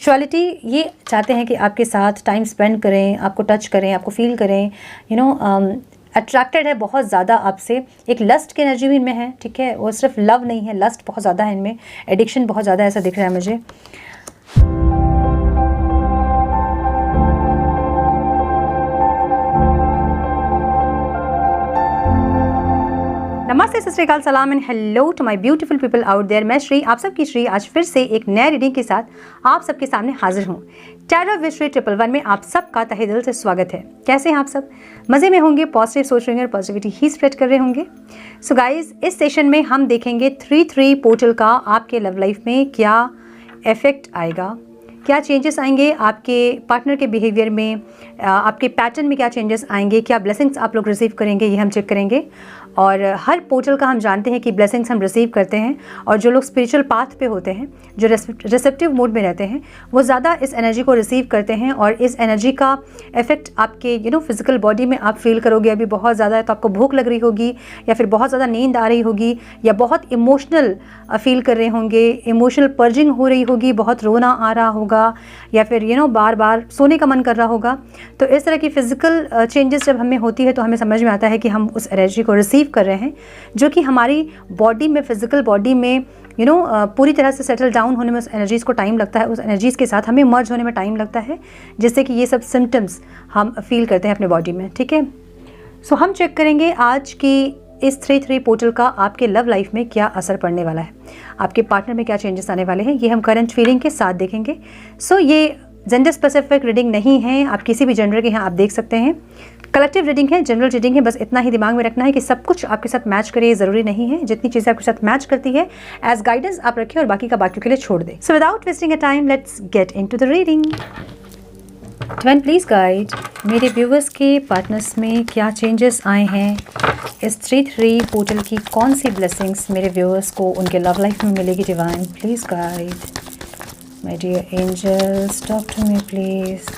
Spirituality ये चाहते हैं कि आपके साथ टाइम स्पेंड करें, आपको टच करें, आपको फील करें, अट्रैक्टेड है बहुत ज़्यादा आपसे। एक लस्ट की एनर्जी भी इनमें है, ठीक है, वो सिर्फ लव नहीं है, लस्ट बहुत ज़्यादा है इनमें, एडिक्शन बहुत ज़्यादा ऐसा दिख रहा है मुझे। नमस्ते, सत श्री अकाल, सलाम and hello to my beautiful people out there. मैं श्री, आप सबकी श्री, आज फिर से एक नए रीडिंग के साथ आप सबके सामने हाजिर हूँ। टैरो विद श्री 111 में आप सबका तहे दिल से स्वागत है। कैसे हैं आप सब? मज़े में होंगे, पॉजिटिव सोच रहे होंगे और पॉजिटिविटी ही स्प्रेड कर रहे होंगे। सो गाइज, इस सेशन में हम देखेंगे 3-3 पोर्टल का आपके लव लाइफ में क्या इफेक्ट आएगा, क्या चेंजेस आएंगे आपके पार्टनर के बिहेवियर में, आपके पैटर्न में क्या चेंजेस आएंगे, क्या ब्लेसिंग्स आप लोग रिसीव करेंगे, ये हम चेक करेंगे। और हर पोर्टल का हम जानते हैं कि ब्लेसिंग्स हम रिसीव करते हैं, और जो लोग स्पिरिचुअल पाथ पे होते हैं, जो रिसेप्टिव मोड में रहते हैं, वो ज़्यादा इस एनर्जी को रिसीव करते हैं। और इस एनर्जी का इफेक्ट आपके फिजिकल बॉडी में आप फील करोगे। अभी बहुत ज़्यादा है तो आपको भूख लग रही होगी, या फिर बहुत ज़्यादा नींद आ रही होगी, या बहुत इमोशनल फील कर रहे होंगे, इमोशनल पर्जिंग हो रही होगी, बहुत रोना आ रहा होगा, या फिर बार बार सोने का मन कर रहा होगा। तो इस तरह की फिजिकल चेंजेस जब हमें होती है तो हमें समझ में आता है कि हम उस एनर्जी को रिसीव कर रहे हैं, जो कि हमारी बॉडी में, फिजिकल बॉडी में पूरी तरह से सेटल डाउन होने में उस एनर्जीज़ को टाइम लगता है, उस एनर्जीज़ के साथ हमें मर्ज होने में टाइम लगता है, जिससे कि ये सब सिम्टम्स हम फील करते हैं अपने बॉडी में, ठीक है। सो हम चेक करेंगे आज की इस 3-3 पोर्टल का आपके लव लाइफ में क्या असर पड़ने वाला है, आपके पार्टनर में क्या चेंजेस आने वाले हैं, ये हम करंट फीलिंग के साथ देखेंगे। सो ये जेंडर स्पेसिफिक रीडिंग नहीं है, आप किसी भी जेंडर के हैं आप देख सकते हैं। कलेक्टिव रीडिंग है, जनरल रीडिंग है, बस इतना ही दिमाग में रखना है कि सब कुछ आपके साथ मैच करे, ये ज़रूरी नहीं है। जितनी चीज़ें आपके साथ मैच करती है एज गाइडेंस आप रखें और बाकी का बाकियों के लिए छोड़ दें। So without wasting a time, let's get into the reading. Divine please guide मेरे व्यूवर्स के पार्टनर्स में क्या चेंजेस आए हैं, इस 3-3 पोर्टल की कौन सी ब्लेसिंग्स मेरे व्यूवर्स को उनके लव लाइफ में मिलेगी। Divine please guide my dear angels, talk to me please.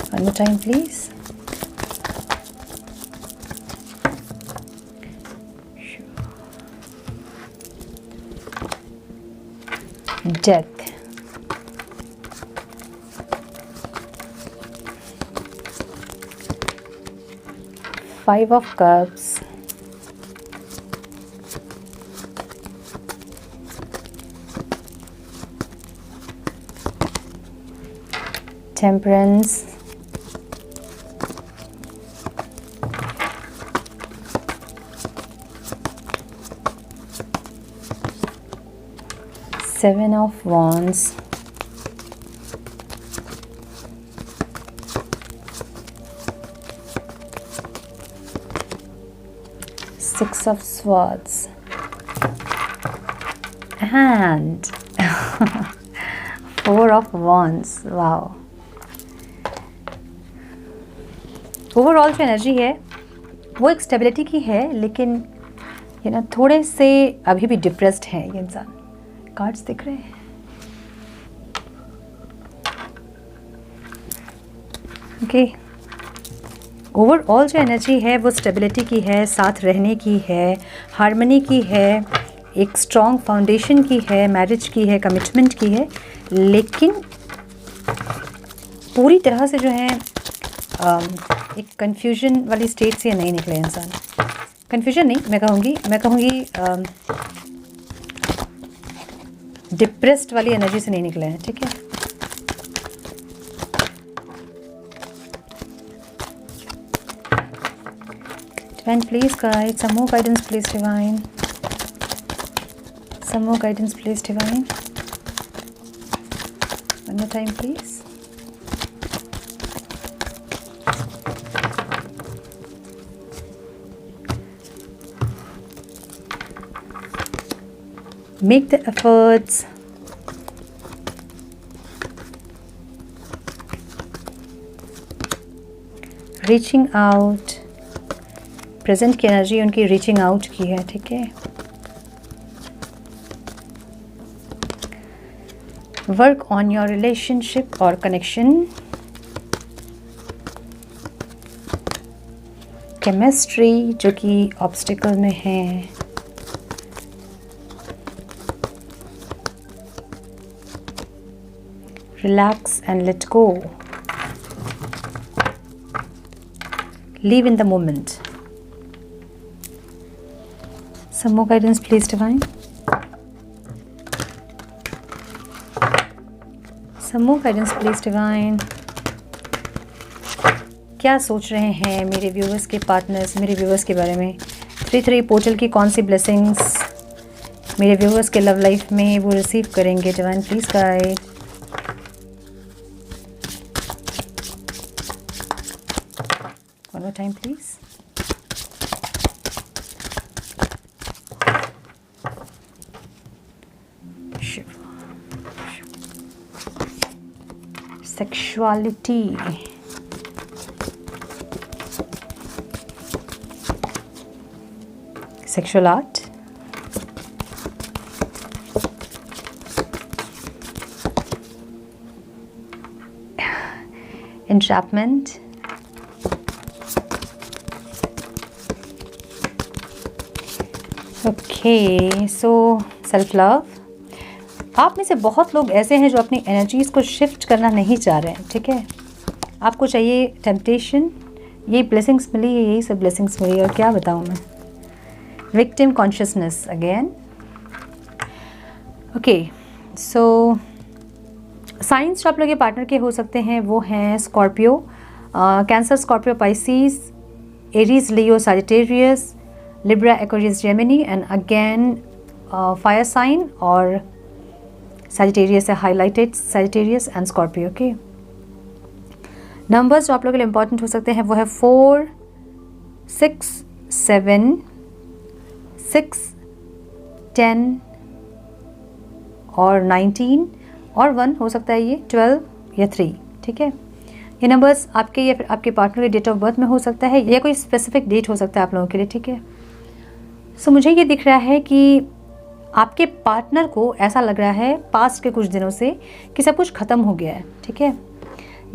One more time, please. Death. Five of Cups. Temperance. Seven of Wands. Six of Swords. And Four of Wands. Wow. Overall जो energy है वो एक stability की है, लेकिन थोड़े से अभी भी डिप्रेस्ड है ये इंसान। कार्ड्स दिख रहे हैं, ओके। ओवरऑल जो एनर्जी है वो स्टेबिलिटी की है, साथ रहने की है, हार्मनी की है, एक स्ट्रॉन्ग फाउंडेशन की है, मैरिज की है, कमिटमेंट की है, लेकिन पूरी तरह से जो है एक कन्फ्यूजन वाली स्टेट से नहीं निकले इंसान। कन्फ्यूजन नहीं, मैं कहूँगी डिप्रेस्ड वाली एनर्जी से नहीं निकले हैं, ठीक है। Divine please guide some more guidance please divine, some more guidance please divine, one more time please. Make the efforts. Reaching out. Present की एनर्जी उनकी रीचिंग आउट की है, ठीक है। वर्क ऑन योर रिलेशनशिप और कनेक्शन। केमिस्ट्री जो कि obstacle में है। Relax and let go. Live in the moment. Some more guidance, please, Divine. Some more guidance, please, Divine. क्या सोच रहे हैं मेरे व्यूवर्स के पार्टनर्स मेरे व्यूवर्स के बारे में? 3-3 पोर्टल की कौन सी ब्लेसिंग्स मेरे व्यूवर्स के लव लाइफ में वो रिसीव करेंगे? Divine please guide. One more time please. Sexuality. Sexual art. Entrapment. Okay, so self-love. आप में से बहुत लोग ऐसे हैं जो अपनी एनर्जीज़ को शिफ्ट करना नहीं चाह रहे हैं, ठीक है? आपको चाहिए टेम्पटेशन. ये ब्लेसिंग्स मिली है, यही सब ब्लेसिंग्स मिली, और क्या बताऊँ मैं. Victim consciousness again. Okay, so science जो आप लोग के पार्टनर के हो सकते हैं वो हैं Scorpio, Cancer, Scorpio, Pisces, Aries, Leo, Sagittarius, Libra, Aquarius, Gemini, and again fire sign और सैजिटेरियस है highlighted, Sagittarius and Scorpio. Okay, numbers जो आप लोगों के लिए इंपॉर्टेंट हो सकते हैं वो है 4, 6, 7, 6, 10 और 19 और 1 हो सकता है, ये 12 या 3, ठीक है? ये नंबर्स आपके या फिर आपके पार्टनर के डेट ऑफ बर्थ में हो सकता है, या कोई स्पेसिफिक डेट हो सकता है आप लोगों के लिए, ठीक है? सो मुझे ये दिख रहा है कि आपके पार्टनर को ऐसा लग रहा है पास्ट के कुछ दिनों से कि सब कुछ ख़त्म हो गया है, ठीक है?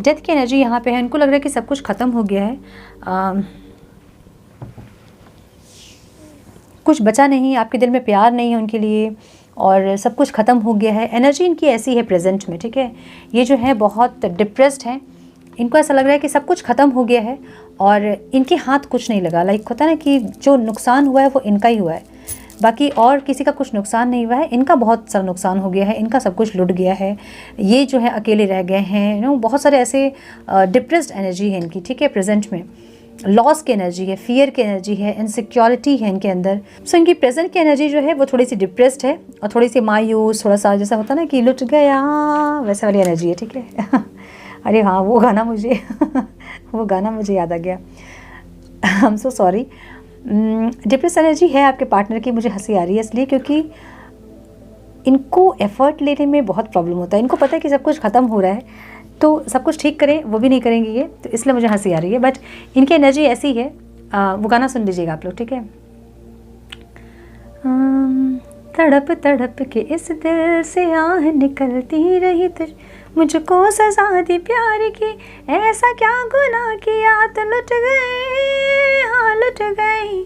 डेथ की एनर्जी यहाँ पे है, इनको लग रहा है कि सब कुछ ख़त्म हो गया है, कुछ बचा नहीं, आपके दिल में प्यार नहीं है उनके लिए और सब कुछ ख़त्म हो गया है. एनर्जी इनकी ऐसी है प्रेजेंट में, ठीक है? ये जो है बहुत डिप्रेस्ड है, इनको ऐसा लग रहा है कि सब कुछ ख़त्म हो गया है और इनके हाथ कुछ नहीं लगा. लाइक होता है ना कि जो नुकसान हुआ है वो इनका ही हुआ है, बाकी और किसी का कुछ नुकसान नहीं हुआ है. इनका बहुत सारा नुकसान हो गया है, इनका सब कुछ लुट गया है, ये जो है अकेले रह गए हैं. बहुत सारे ऐसे डिप्रेस्ड एनर्जी है इनकी, ठीक है? प्रेजेंट में लॉस की एनर्जी है, फियर की एनर्जी है, इनसिक्योरिटी है इनके अंदर. सो इनकी प्रेजेंट की एनर्जी जो है वो थोड़ी सी डिप्रेस्ड है और थोड़ी सी मायूस, थोड़ा सा जैसा होता है ना कि लुट गया, वैसे वाली एनर्जी है, ठीक है? अरे हाँ, वो गाना मुझे याद आ गया. I am so sorry. Depress energy है आपके पार्टनर की. मुझे हंसी आ रही है इसलिए क्योंकि इनको एफर्ट लेने में बहुत प्रॉब्लम होता है. इनको पता है कि सब कुछ ख़त्म हो रहा है, तो सब कुछ ठीक करें वो भी नहीं करेंगे ये, तो इसलिए मुझे हंसी आ रही है. बट इनकी एनर्जी ऐसी है. वो गाना सुन लीजिएगा आप लोग, ठीक है? तड़प तड़प के इस दिल से आह निकलती रही, मुझको सजा दी प्यार की, ऐसा क्या गुनाह किया, तो लुट गए, हाँ लुट गए,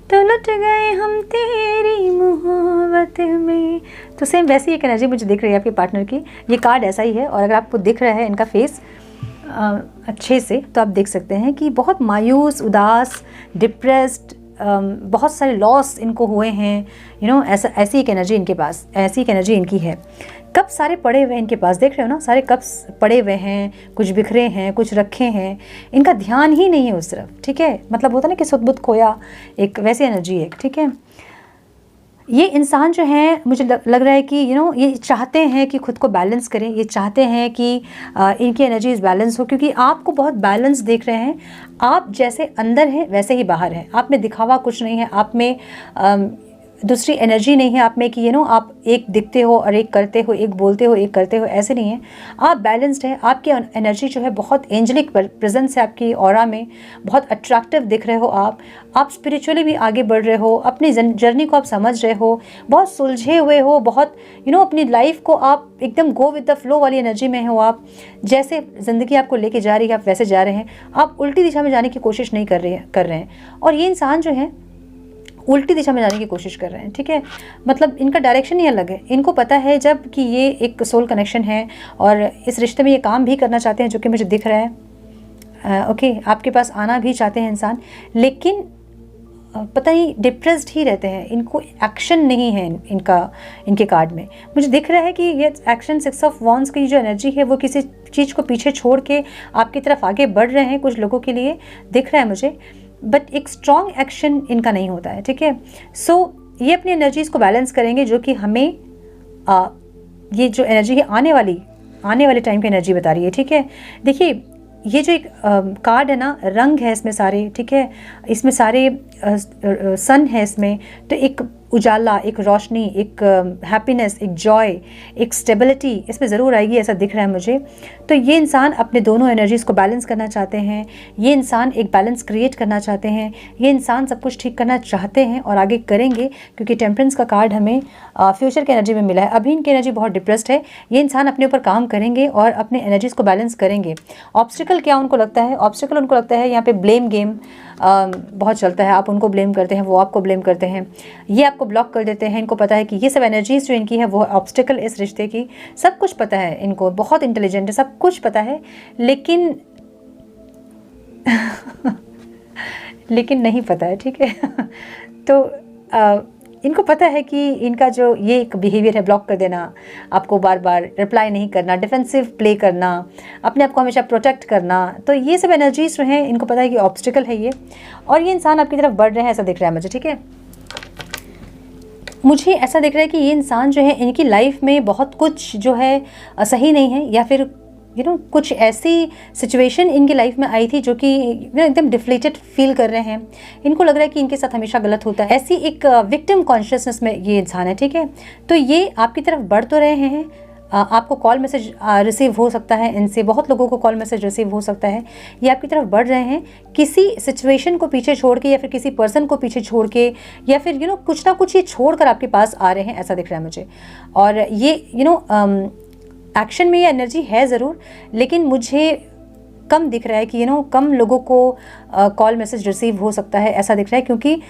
तो लुट गए हम तेरी मोहब्बत में. तो सेम वैसी एक एनर्जी मुझे दिख रही है आपके पार्टनर की. ये कार्ड ऐसा ही है, और अगर आपको दिख रहा है इनका फेस अच्छे से तो आप देख सकते हैं कि बहुत मायूस, उदास, डिप्रेस्ड, बहुत सारे लॉस इनको हुए हैं. ऐसी एक एनर्जी इनके पास, ऐसी एक एनर्जी इनकी है. कप सारे पड़े हुए हैं इनके पास, देख रहे हो ना, सारे कप्स पड़े हुए हैं, कुछ बिखरे हैं, कुछ रखे हैं. इनका ध्यान ही नहीं है उस तरफ, ठीक है? मतलब होता है ना कि सुध-बुध खोया, एक वैसी एनर्जी है, ठीक है? ये इंसान जो है मुझे लग रहा है कि ये चाहते हैं कि खुद को बैलेंस करें, ये चाहते हैं कि इनकी एनर्जीज बैलेंस हो, क्योंकि आपको बहुत बैलेंस देख रहे हैं. आप जैसे अंदर हैं वैसे ही बाहर हैं. आप में दिखावा कुछ नहीं है, आप में दूसरी एनर्जी नहीं है आप में कि आप एक दिखते हो और एक करते हो, एक बोलते हो एक करते हो, ऐसे नहीं है. आप बैलेंस्ड है. आपकी एनर्जी जो है बहुत एंजलिक प्रेजेंस है आपकी ऑरा में, बहुत अट्रैक्टिव दिख रहे हो आप स्पिरिचुअली भी आगे बढ़ रहे हो, अपनी जर्नी को आप समझ रहे हो, बहुत सुलझे हुए हो, बहुत अपनी लाइफ को आप एकदम गो विद द फ्लो वाली एनर्जी में हो. आप जैसे ज़िंदगी आपको लेके जा रही है आप वैसे जा रहे हैं. आप उल्टी दिशा में जाने की कोशिश नहीं कर रहे हैं. और ये इंसान जो है उल्टी दिशा में जाने की कोशिश कर रहे हैं, ठीक है। मतलब इनका डायरेक्शन ही अलग है। इनको पता है जब कि ये एक सोल कनेक्शन है और इस रिश्ते में ये काम भी करना चाहते हैं, जो कि मुझे दिख रहा है। ओके, आपके पास आना भी चाहते हैं इंसान, लेकिन पता नहीं डिप्रेस्ड ही रहते हैं। इनको एक्शन नहीं है इनके कार्ड में। मुझे दिख रहा है कि ये एक्शन 6 ऑफ वॉन्ड्स की जो एनर्जी है वो किसी चीज़ को पीछे छोड़ के आपकी तरफ आगे बढ़ रहे हैं, कुछ लोगों के लिए दिख रहा है मुझे, बट एक स्ट्रॉन्ग एक्शन इनका नहीं होता है, ठीक है। सो ये अपनी एनर्जीज़ को बैलेंस करेंगे, जो कि हमें ये जो एनर्जी है आने वाले टाइम की एनर्जी बता रही है, ठीक है। देखिए ये जो एक कार्ड है ना, रंग है इसमें सारे, ठीक है। इसमें सारे सन है इसमें, तो एक उजाला, एक रोशनी, एक हैप्पीनेस, एक जॉय, एक स्टेबिलिटी इसमें ज़रूर आएगी, ऐसा दिख रहा है मुझे। तो ये इंसान अपने दोनों एनर्जीज़ को बैलेंस करना चाहते हैं, ये इंसान एक बैलेंस क्रिएट करना चाहते हैं, ये इंसान सब कुछ ठीक करना चाहते हैं और आगे करेंगे, क्योंकि टेम्परेंस का कार्ड हमें फ्यूचर की एनर्जी में मिला है। अभी इनकी एनर्जी बहुत डिप्रेस्ड है। ये इंसान अपने ऊपर काम करेंगे और अपने एनर्जीज़ को बैलेंस करेंगे। ऑब्स्टिकल क्या उनको लगता है? ऑब्स्टिकल उनको लगता है यहाँ पे ब्लेम गेम बहुत चलता है। आप उनको ब्लेम करते हैं, वो आपको ब्लेम करते हैं, ये आपको ब्लॉक कर देते हैं। इनको पता है कि ये सब एनर्जीज जो इनकी है वो ऑब्स्टिकल इस रिश्ते की, सब कुछ पता है इनको, बहुत इंटेलिजेंट है, सब कुछ पता है, लेकिन लेकिन नहीं पता है, ठीक है। तो इनको पता है कि इनका जो ये एक बिहेवियर है, ब्लॉक कर देना, आपको बार बार रिप्लाई नहीं करना, डिफेंसिव प्ले करना, अपने आप को हमेशा प्रोटेक्ट करना, तो ये सब एनर्जीज जो हैं इनको पता है कि ऑब्स्टिकल है ये, और ये इंसान आपकी तरफ बढ़ रहे हैं, ऐसा दिख रहा है मुझे, ठीक है। मुझे ऐसा दिख रहा है कि ये इंसान जो है इनकी लाइफ में बहुत कुछ जो है सही नहीं है, या फिर कुछ ऐसी सिचुएशन इनकी लाइफ में आई थी जो कि एकदम डिफ्लेटेड फील कर रहे हैं। इनको लग रहा है कि इनके साथ हमेशा गलत होता है, ऐसी एक विक्टिम कॉन्शियसनेस में ये इंसान है, ठीक है। तो ये आपकी तरफ बढ़ तो रहे हैं, आपको कॉल मैसेज रिसीव हो सकता है इनसे, बहुत लोगों को कॉल मैसेज रिसीव हो सकता है। ये आपकी तरफ बढ़ रहे हैं किसी सिचुएशन को पीछे छोड़ के, या फिर किसी पर्सन को पीछे छोड़ के, या फिर कुछ ना कुछ ये छोड़ कर आपके पास आ रहे हैं, ऐसा दिख रहा है मुझे। और ये एक्शन में ये एनर्जी है ज़रूर, लेकिन मुझे कम दिख रहा है कि कम लोगों को कॉल मैसेज रिसीव हो सकता है, ऐसा दिख रहा है, क्योंकि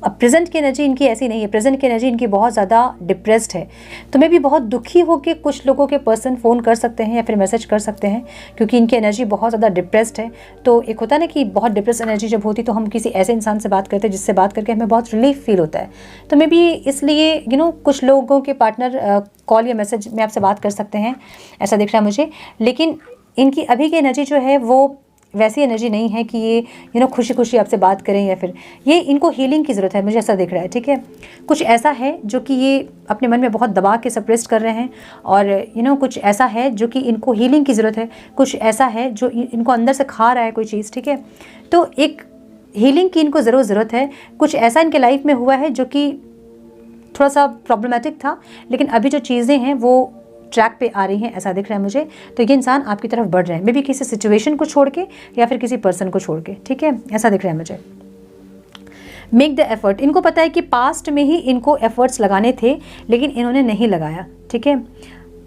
अब प्रेजेंट की एनर्जी इनकी ऐसी नहीं है। प्रेजेंट की एनर्जी इनकी बहुत ज़्यादा डिप्रेस्ड है। तो मैं भी बहुत दुखी होकर कुछ लोगों के पर्सन फ़ोन कर सकते हैं या फिर मैसेज कर सकते हैं, क्योंकि इनकी एनर्जी बहुत ज़्यादा डिप्रेस्ड है। तो एक होता है ना कि बहुत डिप्रेस एनर्जी जब होती तो हम किसी ऐसे इंसान से बात करते हैं जिससे बात करके हमें बहुत रिलीफ फील होता है। तो मैं भी इसलिए कुछ लोगों के पार्टनर कॉल या मैसेज में आपसे बात कर सकते हैं, ऐसा दिख रहा है मुझे। लेकिन इनकी अभी की एनर्जी जो है वो वैसी एनर्जी नहीं है कि ये खुशी खुशी आपसे बात करें, या फिर ये इनको हीलिंग की ज़रूरत है, मुझे ऐसा दिख रहा है, ठीक है। कुछ ऐसा है जो कि ये अपने मन में बहुत दबा के सप्रेस कर रहे हैं, और कुछ ऐसा है जो कि इनको हीलिंग की ज़रूरत है, कुछ ऐसा है जो इनको अंदर से खा रहा है कोई चीज़, ठीक है। तो एक हीलिंग की इनको ज़रूरत है। कुछ ऐसा इनके लाइफ में हुआ है जो कि थोड़ा सा प्रॉब्लमेटिक था, लेकिन अभी जो चीज़ें हैं वो ट्रैक पे आ रही हैं, ऐसा दिख रहा है मुझे। तो ये इंसान आपकी तरफ बढ़ रहे हैं, मे बी किसी सिचुएशन को छोड़ के या फिर किसी पर्सन को छोड़ के, ठीक है, ऐसा दिख रहा है मुझे। मेक द एफर्ट, इनको पता है कि पास्ट में ही इनको एफर्ट्स लगाने थे, लेकिन इन्होंने नहीं लगाया, ठीक है।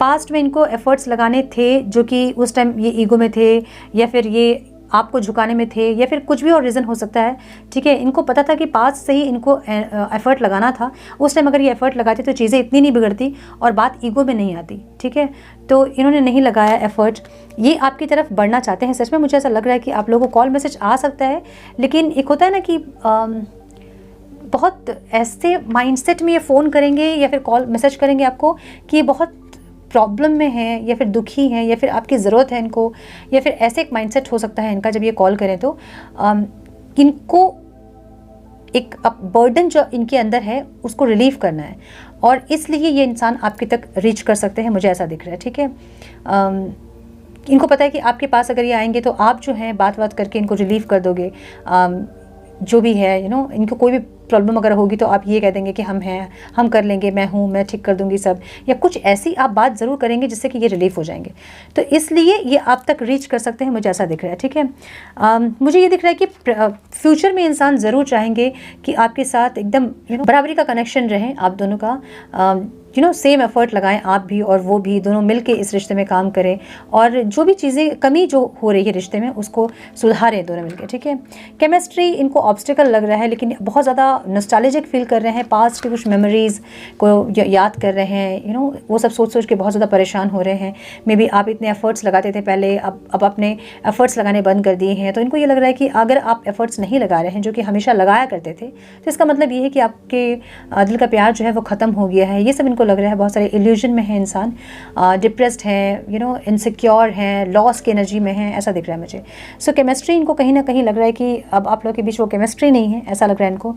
पास्ट में इनको एफर्ट्स लगाने थे जो कि उस टाइम ये ईगो में थे, या फिर ये आपको झुकाने में थे, या फिर कुछ भी और रीज़न हो सकता है, ठीक है। इनको पता था कि पास्ट से ही इनको एफ़र्ट लगाना था। उस टाइम अगर ये एफ़र्ट लगाते तो चीज़ें इतनी नहीं बिगड़ती और बात ईगो में नहीं आती, ठीक है। तो इन्होंने नहीं लगाया एफ़र्ट। ये आपकी तरफ बढ़ना चाहते हैं, सच में मुझे ऐसा लग रहा है कि आप लोगों को कॉल मैसेज आ सकता है, लेकिन एक होता है ना कि बहुत ऐसे माइंडसेट में ये फ़ोन करेंगे या फिर कॉल मैसेज करेंगे आपको कि ये बहुत प्रॉब्लम में है, या फिर दुखी हैं, या फिर आपकी ज़रूरत है इनको, या फिर ऐसे एक माइंडसेट हो सकता है इनका जब ये कॉल करें तो इनको एक बर्डन जो इनके अंदर है उसको रिलीव करना है, और इसलिए ये इंसान आपके तक रीच कर सकते हैं, मुझे ऐसा दिख रहा है, ठीक है। इनको पता है कि आपके पास अगर ये आएंगे तो आप जो है बात करके इनको रिलीव कर दोगे, जो भी है इनको कोई भी प्रॉब्लम अगर होगी तो आप ये कह देंगे कि हम हैं, हम कर लेंगे, मैं हूँ, मैं ठीक कर दूंगी सब, या कुछ ऐसी आप बात ज़रूर करेंगे जिससे कि ये रिलीफ हो जाएंगे। तो इसलिए ये आप तक रीच कर सकते हैं, मुझे ऐसा दिख रहा है, ठीक है। मुझे ये दिख रहा है कि फ्यूचर में इंसान ज़रूर चाहेंगे कि आपके साथ एकदम बराबरी का कनेक्शन रहे आप दोनों का। सेम एफर्ट लगाएं आप भी और वो भी, दोनों मिलके इस रिश्ते में काम करें और जो भी चीज़ें कमी जो हो रही है रिश्ते में उसको सुधारें दोनों मिलके, ठीक है। केमिस्ट्री इनको ऑब्स्टिकल लग रहा है, लेकिन बहुत ज़्यादा नॉस्टैल्जिक फील कर रहे हैं, पास्ट की कुछ मेमोरीज़ को याद कर रहे हैं, वो सब सोच सोच के बहुत ज़्यादा परेशान हो रहे हैं। मे बी आप इतने एफर्ट्स लगाते थे पहले, अब अपने एफर्ट्स लगाने बंद कर दिए हैं, तो इनको ये लग रहा है कि अगर आप एफर्ट्स नहीं लगा रहे हैं जो कि हमेशा लगाया करते थे, तो इसका मतलब ये है कि आपके दिल का प्यार जो है वो ख़त्म हो गया है। ये सब इनको लग रहा है। बहुत सारे इल्यूजन में है इंसान, डिप्रेस्ड है, इनसिक्योर है, लॉस की एनर्जी में है, ऐसा दिख रहा है मुझे। सो केमिस्ट्री इनको कहीं ना कहीं लग रहा है कि अब आप लोगों के बीच वो केमिस्ट्री नहीं है, ऐसा लग रहा है इनको।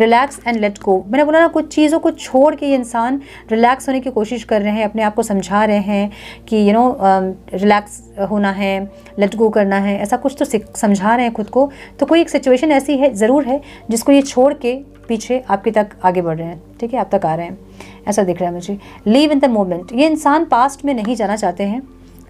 रिलैक्स एंड लेट गो, मैंने बोला ना, कुछ चीज़ों को छोड़ के ये इंसान रिलैक्स होने की कोशिश कर रहे हैं, अपने आप को समझा रहे हैं कि रिलैक्स होना है, लेट गो करना है, ऐसा कुछ तो समझा रहे हैं खुद को। तो कोई एक सिचुएशन ऐसी है ज़रूर है जिसको ये छोड़ के पीछे आपके तक आगे बढ़ रहे हैं, ठीक है, आप तक आ रहे हैं, ऐसा दिख रहा है मुझे। लीव इन द मोमेंट, ये इंसान पास्ट में नहीं जाना चाहते हैं,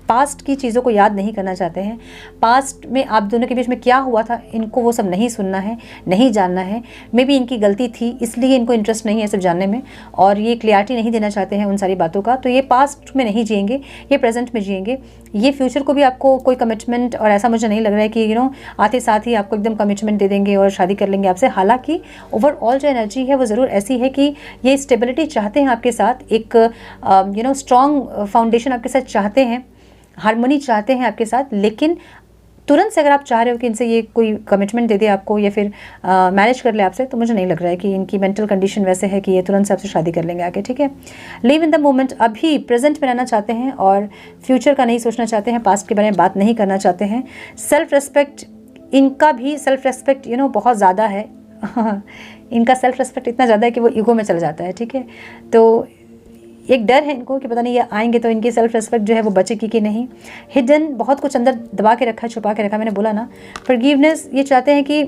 पास्ट की चीज़ों को याद नहीं करना चाहते हैं। पास्ट में आप दोनों के बीच में क्या हुआ था इनको वो सब नहीं सुनना है, नहीं जानना है। मे बी इनकी गलती थी इसलिए इनको इंटरेस्ट नहीं है सब जानने में, और ये क्लियरिटी नहीं देना चाहते हैं उन सारी बातों का। तो ये पास्ट में नहीं जिएंगे, ये प्रेजेंट में जिएंगे। ये फ्यूचर को भी आपको कोई कमिटमेंट, और ऐसा मुझे नहीं लग रहा है कि आते साथ ही आपको एकदम कमिटमेंट दे देंगे और शादी कर लेंगे आपसे। हालांकि ओवरऑल जो एनर्जी है वो ज़रूर ऐसी है कि ये स्टेबिलिटी चाहते हैं आपके साथ, एक स्ट्रॉन्ग फाउंडेशन आपके साथ चाहते हैं, हारमोनी चाहते हैं आपके साथ। लेकिन तुरंत से अगर आप चाह रहे हो कि इनसे ये कोई कमिटमेंट दे दे आपको या फिर मैरिज कर ले आपसे, तो मुझे नहीं लग रहा है कि इनकी मेंटल कंडीशन वैसे है कि ये तुरंत से आपसे शादी कर लेंगे आके, ठीक है। लिव इन द मोमेंट, अभी प्रेजेंट में रहना चाहते हैं और फ्यूचर का नहीं सोचना चाहते हैं, पास्ट के बारे में बात नहीं करना चाहते हैं। सेल्फ रेस्पेक्ट, इनका भी सेल्फ रेस्पेक्ट बहुत ज़्यादा है इनका सेल्फ रेस्पेक्ट इतना ज़्यादा है कि वो ईगो में चला जाता है, ठीक है। तो एक डर है इनको कि पता नहीं ये आएंगे तो इनकी सेल्फ रेस्पेक्ट जो है वो बचेगी कि नहीं। हिडन, बहुत कुछ अंदर दबा के रखा है, छुपा के रखा, मैंने बोला ना। फॉरगिवनेस, ये चाहते हैं कि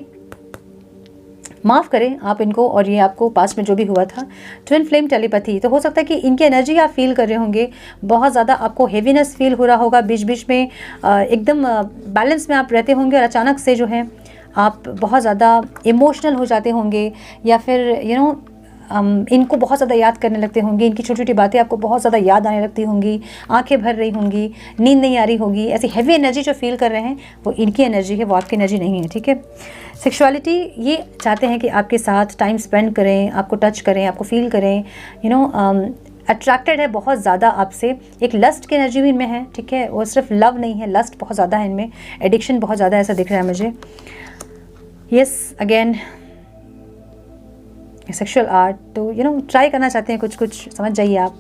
माफ़ करें आप इनको और ये आपको पास्ट में जो भी हुआ था। ट्विन फ्लेम टेलीपैथी, तो हो सकता है कि इनकी एनर्जी आप फील कर रहे होंगे, बहुत ज़्यादा आपको हेवीनेस फील हो रहा होगा, बीच बीच में एकदम बैलेंस में आप रहते होंगे और अचानक से जो है आप बहुत ज़्यादा इमोशनल हो जाते होंगे, या फिर इनको बहुत ज़्यादा याद करने लगते होंगे, इनकी छोटी छोटी बातें आपको बहुत ज़्यादा याद आने लगती होंगी, आंखें भर रही होंगी, नींद नहीं आ रही होगी। ऐसी हैवी एनर्जी जो फील कर रहे हैं वो इनकी एनर्जी है, वो आपकी एनर्जी नहीं है, ठीक है। सेक्सुअलिटी, ये चाहते हैं कि आपके साथ टाइम स्पेंड करें, आपको टच करें, आपको फील करें, अट्रैक्टेड है बहुत ज़्यादा आपसे। एक लस्ट की एनर्जी भी इनमें है, ठीक है, और सिर्फ लव नहीं है, लस्ट बहुत ज़्यादा है इनमें, एडिक्शन बहुत ज़्यादा ऐसा दिख रहा है मुझे। यस, अगेन सेक्सुअल आर्ट, तो ट्राई करना चाहते हैं, कुछ कुछ समझ जाइए आप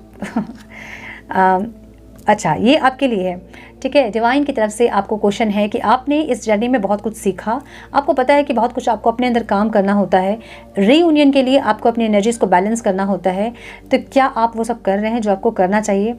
अच्छा, ये आपके लिए है, ठीक है। डिवाइन की तरफ से आपको क्वेश्चन है कि आपने इस जर्नी में बहुत कुछ सीखा, आपको पता है कि बहुत कुछ आपको अपने अंदर काम करना होता है, रीयूनियन के लिए आपको अपनी एनर्जीज़ को बैलेंस करना होता है। तो क्या आप वो सब कर रहे हैं जो आपको करना चाहिए?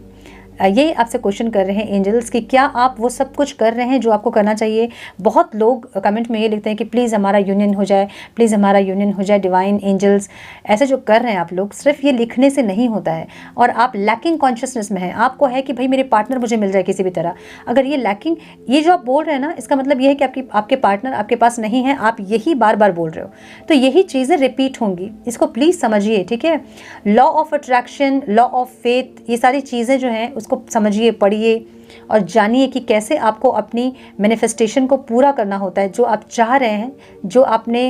ये आपसे क्वेश्चन कर रहे हैं एंजल्स कि क्या आप वो सब कुछ कर रहे हैं जो आपको करना चाहिए। बहुत लोग कमेंट में ये लिखते हैं कि प्लीज़ हमारा यूनियन हो जाए, प्लीज़ हमारा यूनियन हो जाए। डिवाइन एंजल्स, ऐसे जो कर रहे हैं आप लोग, सिर्फ ये लिखने से नहीं होता है, और आप लैकिंग कॉन्शियसनेस में हैं। आपको है कि भाई मेरे पार्टनर मुझे मिल जाए किसी भी तरह। अगर ये लैकिंग, ये जो आप बोल रहे हैं ना, इसका मतलब ये है कि आपके पार्टनर आपके पास नहीं है, आप यही बार बार बोल रहे हो, तो यही चीज़ें रिपीट होंगी। इसको प्लीज़ समझिए, ठीक है। Law of attraction, law of faith, ये सारी चीज़ें जो हैं उसको समझिए, पढ़िए और जानिए कि कैसे आपको अपनी मैनिफेस्टेशन को पूरा करना होता है। जो आप चाह रहे हैं, जो आपने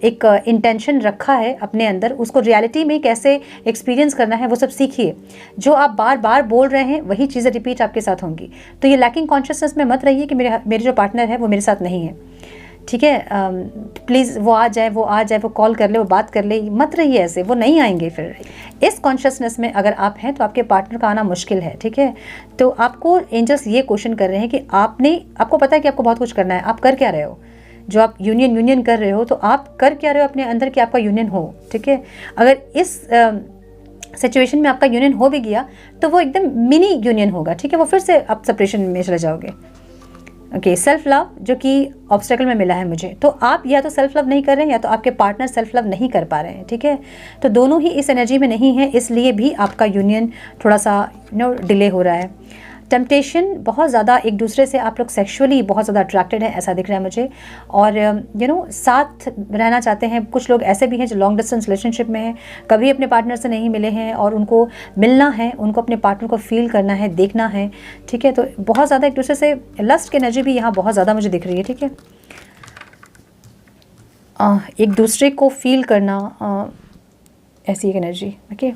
एक इंटेंशन रखा है अपने अंदर, उसको रियलिटी में कैसे एक्सपीरियंस करना है वो सब सीखिए। जो आप बार बार बोल रहे हैं वही चीज़ें रिपीट आपके साथ होंगी। तो ये लैकिंग कॉन्शियसनेस में मत रहिए कि मेरे जो पार्टनर है वो मेरे साथ नहीं है, ठीक है। प्लीज़ वो आ जाए, वो कॉल कर ले, वो बात कर ले, मत रहिए ऐसे, वो नहीं आएंगे। फिर इस कॉन्शियसनेस में अगर आप हैं तो आपके पार्टनर का आना मुश्किल है, ठीक है। तो आपको एंजल्स ये क्वेश्चन कर रहे हैं कि आपको पता है कि आपको बहुत कुछ करना है, आप कर क्या रहे हो? जो आप यूनियन कर रहे हो, तो आप कर क्या रहे हो अपने अंदर कि आपका यूनियन हो, ठीक है। अगर इस सिचुएशन में आपका यूनियन हो भी गया तो वो एकदम मिनी यूनियन होगा, ठीक है। वो फिर से आप सेपरेशन में चले जाओगे। ओके, सेल्फ लव जो कि ऑब्स्टेकल में मिला है मुझे, तो आप या तो सेल्फ लव नहीं कर रहे हैं या तो आपके पार्टनर सेल्फ लव नहीं कर पा रहे हैं, ठीक है। तो दोनों ही इस एनर्जी में नहीं है, इसलिए भी आपका यूनियन थोड़ा सा डिले हो रहा है। टेम्पटेशन बहुत ज़्यादा, एक दूसरे से आप लोग सेक्सुअली बहुत ज़्यादा अट्रैक्टेड हैं ऐसा दिख रहा है मुझे, और साथ रहना चाहते हैं। कुछ लोग ऐसे भी हैं जो लॉन्ग डिस्टेंस रिलेशनशिप में हैं, कभी अपने पार्टनर से नहीं मिले हैं और उनको मिलना है, उनको अपने पार्टनर को फील करना है, देखना है, ठीक है। तो बहुत ज़्यादा एक दूसरे से लस्ट की एनर्जी भी यहाँ बहुत ज़्यादा मुझे दिख रही है, ठीक है। एक दूसरे को फील करना, ऐसी एक energy, okay.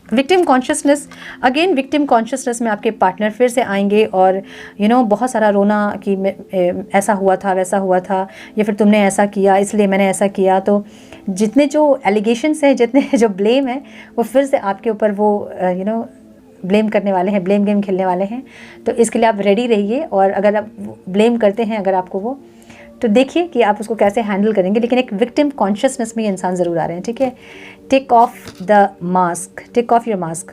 Victim consciousness, again victim consciousness में आपके पार्टनर फिर से आएंगे और बहुत सारा रोना कि ऐसा हुआ था, वैसा हुआ था, या फिर तुमने ऐसा किया इसलिए मैंने ऐसा किया। तो जितने जो एलिगेशंस हैं, जितने जो ब्लेम है, वो फिर से आपके ऊपर वो ब्लेम करने वाले हैं, ब्लेम गेम खेलने वाले हैं। तो इसके लिए आप रेडी रहिए, और अगर आप ब्लेम करते हैं अगर आपको वो, तो देखिए कि आप उसको कैसे हैंडल करेंगे। लेकिन एक विक्टिम कॉन्शियसनेस में ये इंसान ज़रूर आ रहे हैं, ठीक है। Take off the mask, take off your mask.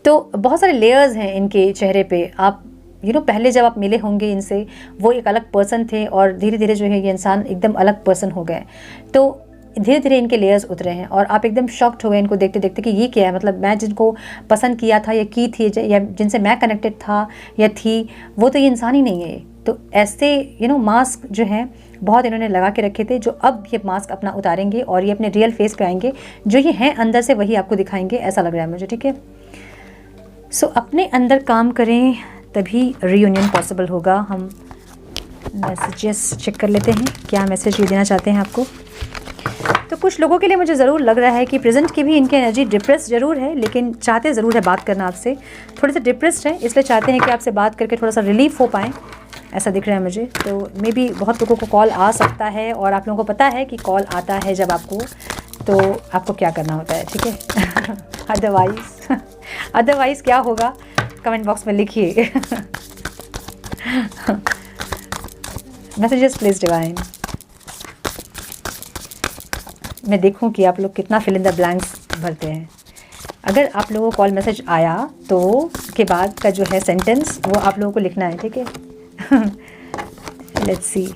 तो बहुत सारे लेयर्स हैं इनके चेहरे पे। आप पहले जब आप मिले होंगे इनसे, वो एक अलग पर्सन थे और धीरे धीरे जो है ये इंसान एकदम अलग पर्सन हो गए। तो धीरे धीरे इनके लेयर्स उतरे हैं और आप एकदम शॉक्ड हो गए इनको देखते देखते कि ये क्या है। मतलब मैं जिनको पसंद किया था या की थी, या जिनसे मैं कनेक्टेड था या थी, वो तो ये इंसान ही नहीं है। तो ऐसे मास्क जो हैं बहुत इन्होंने लगा के रखे थे, जो अब ये मास्क अपना उतारेंगे और ये अपने रियल फेस पे आएंगे। जो ये हैं अंदर से वही आपको दिखाएंगे, ऐसा लग रहा है मुझे, ठीक है। सो अपने अंदर काम करें, तभी रीयूनियन पॉसिबल होगा। हम मैसेजेस चेक कर लेते हैं, क्या मैसेज ये देना चाहते हैं आपको। तो कुछ लोगों के लिए मुझे ज़रूर लग रहा है कि प्रेजेंट की भी इनकी एनर्जी डिप्रेस ज़रूर है, लेकिन चाहते ज़रूर है बात करना आपसे। थोड़े से डिप्रेस्ड हैं, इसलिए चाहते हैं कि आपसे बात करके थोड़ा सा रिलीफ हो पाएँ, ऐसा दिख रहा है मुझे। तो मे बी बहुत लोगों को कॉल आ सकता है, और आप लोगों को पता है कि कॉल आता है जब आपको, तो आपको क्या करना होता है, ठीक है। अदरवाइज़ क्या होगा, कमेंट बॉक्स में लिखिए। मैसेजेस प्लीज डिवाइन, मैं देखूं कि आप लोग कितना फिल इन द ब्लैंक्स भरते हैं। अगर आप लोगों को कॉल मैसेज आया तो के बाद का जो है सेंटेंस वो आप लोगों को लिखना है, ठीक है। Let's see,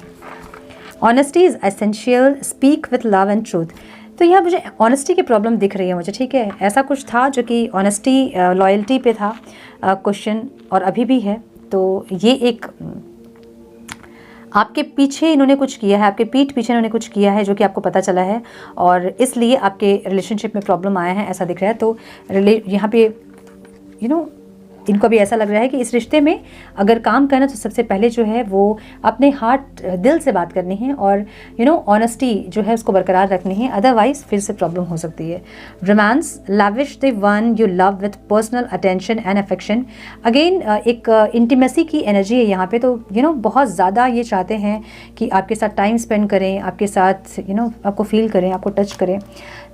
honesty is essential, speak with love and truth. तो यहाँ मुझे ऑनेस्टी की प्रॉब्लम दिख रही है मुझे, ठीक है। ऐसा कुछ था जो कि ऑनेस्टी लॉयल्टी पे था क्वेश्चन, और अभी भी है। तो ये एक आपके पीछे इन्होंने कुछ किया है, आपके पीठ पीछे इन्होंने कुछ किया है जो कि आपको पता चला है, और इसलिए आपके रिलेशनशिप में प्रॉब्लम आया है, ऐसा दिख रहा है। तो यहाँ पे इनको भी ऐसा लग रहा है कि इस रिश्ते में अगर काम करना तो सबसे पहले जो है वो अपने हार्ट दिल से बात करनी है, और ऑनेस्टी जो है उसको बरकरार रखनी है, अदरवाइज फिर से प्रॉब्लम हो सकती है। Romance, lavish the one you love with personal attention and affection. Again एक इंटीमेसी की एनर्जी है यहाँ पे। तो बहुत ज़्यादा ये चाहते हैं कि आपके साथ टाइम स्पेंड करें, आपके साथ आपको फील करें, आपको टच करें।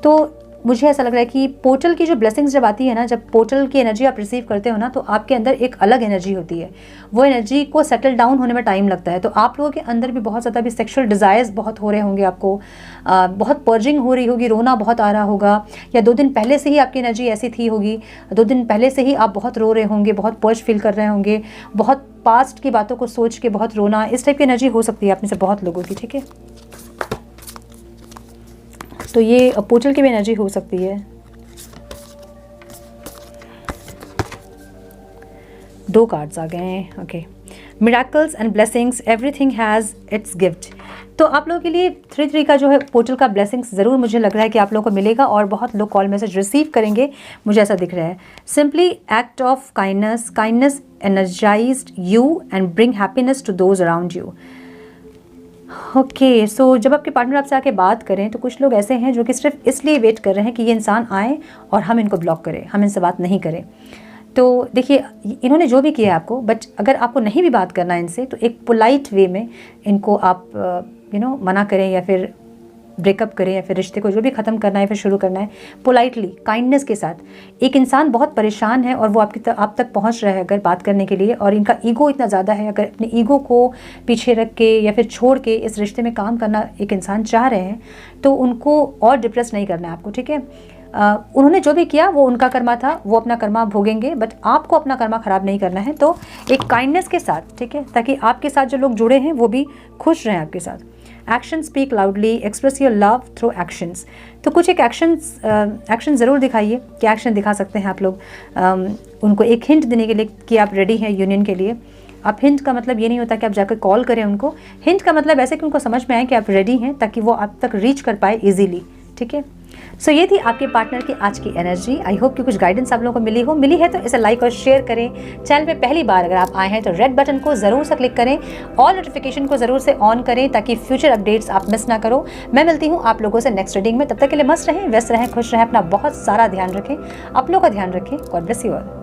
तो मुझे ऐसा लग रहा है कि पोर्टल की जो ब्लेसिंग्स जब आती है ना, जब पोर्टल की एनर्जी आप रिसीव करते हो ना, तो आपके अंदर एक अलग एनर्जी होती है। वो एनर्जी को सेटल डाउन होने में टाइम लगता है। तो आप लोगों के अंदर भी बहुत ज़्यादा भी सेक्सुअल डिज़ायर्स बहुत हो रहे होंगे, आपको बहुत पर्जिंग हो रही होगी, रोना बहुत आ रहा होगा, या 2 दिन पहले से ही आपकी एनर्जी ऐसी थी होगी, 2 दिन पहले से ही आप बहुत रो रहे होंगे, बहुत पर्ज फील कर रहे होंगे, बहुत पास्ट की बातों को सोच के बहुत रोना, इस टाइप की एनर्जी हो सकती है आप में से बहुत लोगों की, ठीक है। तो ये पोर्टल की भी एनर्जी हो सकती है। 2 कार्ड्स आ गए हैं, okay. Miracles and blessings, everything has its gift. तो आप लोगों के लिए 3 का जो है पोर्टल का ब्लेसिंग्स ज़रूर मुझे लग रहा है कि आप लोगों को मिलेगा, और बहुत लोग कॉल मैसेज रिसीव करेंगे, मुझे ऐसा दिख रहा है। Simply act of kindness, kindness energized you and bring happiness to those around you. Okay, so जब आपके पार्टनर आपसे आके बात करें तो कुछ लोग ऐसे हैं जो कि सिर्फ इसलिए वेट कर रहे हैं कि ये इंसान आए और हम इनको ब्लॉक करें, हम इनसे बात नहीं करें। तो देखिए, इन्होंने जो भी किया है आपको, बट अगर आपको नहीं भी बात करना है इनसे, तो एक पोलाइट वे में इनको आप मना करें, या फिर ब्रेकअप करें, या फिर रिश्ते को जो भी ख़त्म करना है फिर शुरू करना है, पोलाइटली, काइंडनेस के साथ। एक इंसान बहुत परेशान है और वो आप तक पहुंच रहा है अगर बात करने के लिए, और इनका ईगो इतना ज़्यादा है, अगर अपने ईगो को पीछे रख के या फिर छोड़ के इस रिश्ते में काम करना एक इंसान चाह रहे हैं, तो उनको और डिप्रेस नहीं करना है आपको, ठीक है। उन्होंने जो भी किया वो उनका कर्मा था, वो अपना कर्मा भोगेंगे, बट आपको अपना कर्मा ख़राब नहीं करना है। तो एक काइंडनेस के साथ, ठीक है, ताकि आपके साथ जो लोग जुड़े हैं वो भी खुश रहें आपके साथ। Action speak loudly, express your love through actions. तो कुछ एक एक्शन ज़रूर दिखाइए। क्या एक्शन दिखा सकते हैं आप लोग? उनको एक हिंट देने के लिए कि आप रेडी हैं यूनियन के लिए। अब हिंट का मतलब ये नहीं होता कि आप जाकर कॉल करें उनको। हिंट का मतलब ऐसे कि उनको समझ में आए कि आप रेडी हैं, ताकि वो आप तक रीच कर पाए इजीली। ठीक है, सो ये थी आपके पार्टनर की आज की एनर्जी। आई होप कि कुछ गाइडेंस आप लोगों को मिली है तो इसे लाइक और शेयर करें। चैनल पे पहली बार अगर आप आए हैं तो रेड बटन को ज़रूर से क्लिक करें, ऑल नोटिफिकेशन को ज़रूर से ऑन करें ताकि फ्यूचर अपडेट्स आप मिस ना करो। मैं मिलती हूँ आप लोगों से नेक्स्ट रीडिंग में। तब तक के लिए मस्त रहें, व्यस्त रहें, खुश रहें, अपना बहुत सारा ध्यान रखें, आप लोगों का ध्यान रखें। God bless you all.